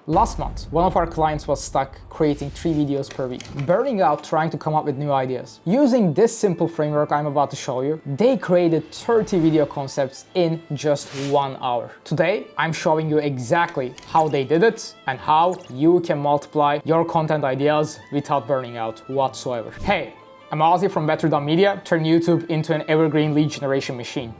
Last month, one of our clients was stuck creating 3 videos per week, burning out trying to come up with new ideas. Using this simple framework I'm about to show you, they created 30 video concepts in just 1 hour. Today, I'm showing you exactly how they did it and how you can multiply your content ideas without burning out whatsoever. Hey, I'm Ozzy from Better Done Media, turn YouTube into an evergreen lead generation machine.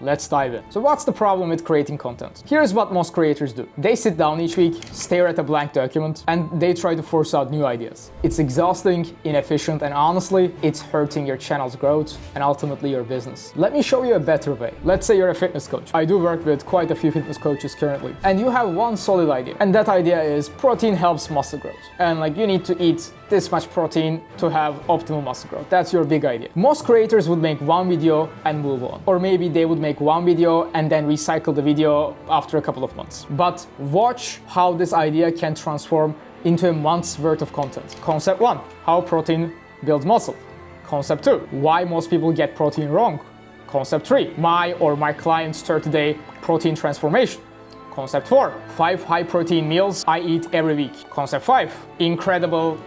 Let's dive in. So what's the problem with creating content? Here's what most creators do. They sit down each week, stare at a blank document, and they try to force out new ideas. It's exhausting, inefficient, and honestly, it's hurting your channel's growth and ultimately your business. Let me show you a better way. Let's say you're a fitness coach. I do work with quite a few fitness coaches currently. And you have one solid idea. And that idea is protein helps muscle growth. And you need to eat this much protein to have optimal muscle growth. That's your big idea. Most creators would make one video and move on. Or maybe they would make one video and then recycle the video after a couple of months. But watch how this idea can transform into a month's worth of content. Concept 1, how protein builds muscle. Concept 2, why most people get protein wrong. Concept 3, my client's 30-day protein transformation. Concept 4, 5 high protein meals I eat every week. Concept 5, incredible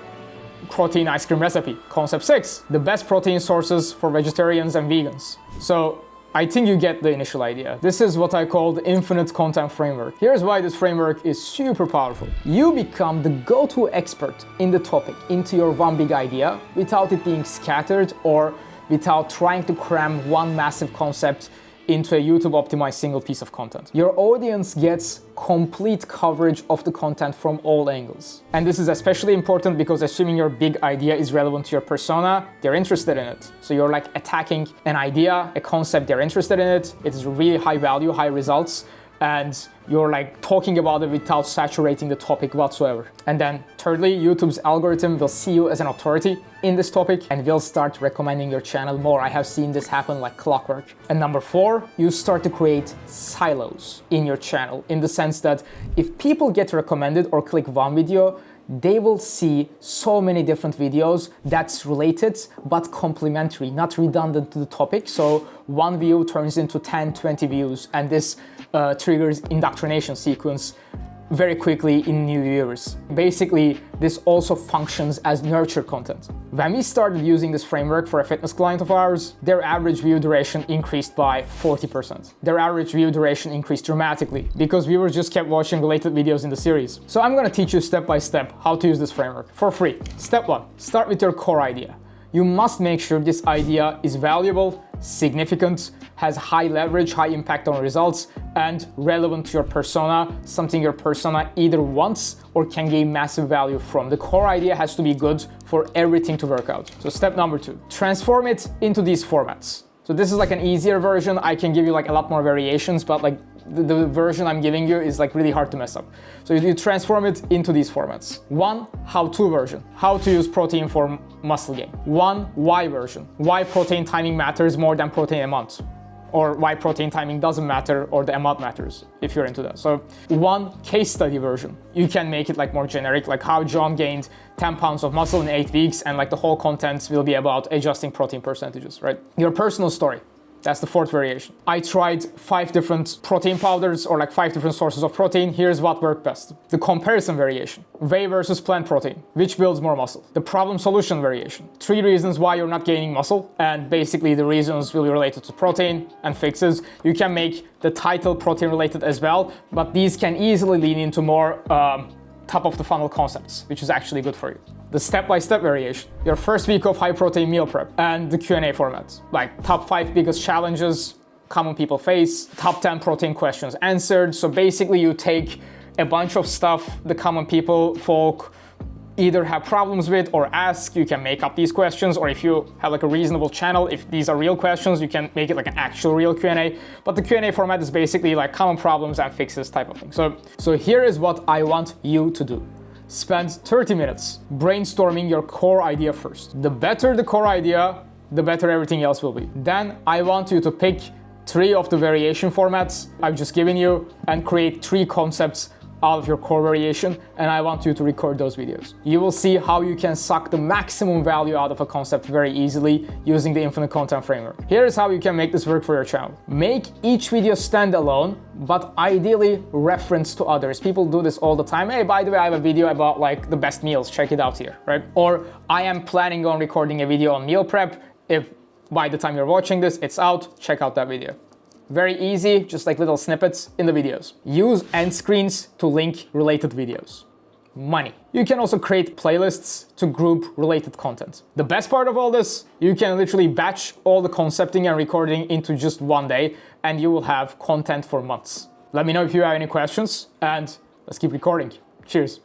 protein ice cream recipe. Concept 6, the best protein sources for vegetarians and vegans. So I think you get the initial idea. This is what I call the infinite content framework. Here's why this framework is super powerful. You become the go-to expert in the topic into your one big idea without it being scattered or without trying to cram one massive concept into a YouTube optimized single piece of content. Your audience gets complete coverage of the content from all angles. And this is especially important because assuming your big idea is relevant to your persona, they're interested in it. So you're attacking an idea, a concept, they're interested in it. It is really high value, high results. And you're talking about it without saturating the topic whatsoever. And then thirdly, YouTube's algorithm will see you as an authority in this topic and will start recommending your channel more. I have seen this happen like clockwork. And number 4, you start to create silos in your channel in the sense that if people get recommended or click one video, they will see so many different videos that's related but complementary, not redundant to the topic. So one view turns into 10, 20 views, and this triggers indoctrination sequence very quickly in new viewers. Basically, this also functions as nurture content. When we started using this framework for a fitness client of ours, their average view duration increased by 40%. Their average view duration increased dramatically because viewers just kept watching related videos in the series. So I'm gonna teach you step by step how to use this framework for free. Step 1, start with your core idea. You must make sure this idea is valuable, significant, has high leverage, high impact on results, and relevant to your persona, something your persona either wants or can gain massive value from. The core idea has to be good for everything to work out. So step number 2, transform it into these formats. So this is an easier version. I can give you a lot more variations, but the version I'm giving you is really hard to mess up. So you transform it into these formats. 1, how-to version, how to use protein for muscle gain. 1, why version, why protein timing matters more than protein amount, or why protein timing doesn't matter or the amount matters if you're into that. So 1, case study version. You can make it more generic, how John gained 10 pounds of muscle in 8 weeks, and the whole content will be about adjusting protein percentages, right? Your personal story. That's the 4th variation. I tried 5 different protein powders or 5 different sources of protein. Here's what worked best. The comparison variation. Whey versus plant protein. Which builds more muscle? The problem solution variation. 3 reasons why you're not gaining muscle. And basically the reasons will be related to protein and fixes. You can make the title protein related as well, but these can easily lean into more top of the funnel concepts, which is actually good for you. The step-by-step variation, your first week of high protein meal prep, and the Q&A format, top 5 biggest challenges common people face, top 10 protein questions answered. So basically you take a bunch of stuff the common folk either have problems with or ask. You can make up these questions, or if you have a reasonable channel, if these are real questions, you can make it an actual real Q&A. But the Q&A format is basically common problems and fixes type of thing. So here is what I want you to do. Spend 30 minutes brainstorming your core idea first. The better the core idea, the better everything else will be. Then I want you to pick 3 of the variation formats I've just given you and create 3 concepts out of your core variation, and I want you to record those videos. You will see how you can suck the maximum value out of a concept very easily using the infinite content framework. Here's how you can make this work for your channel. Make each video stand alone, but ideally reference to others. People do this all the time. Hey, by the way, I have a video about like the best meals, check it out here, right? Or I am planning on recording a video on meal prep. If by the time you're watching this, it's out, check out that video. Very easy, just like little snippets in the videos. Use end screens to link related videos. Money. You can also create playlists to group related content. The best part of all this, you can literally batch all the concepting and recording into just one day, and you will have content for months. Let me know if you have any questions, and let's keep recording. Cheers.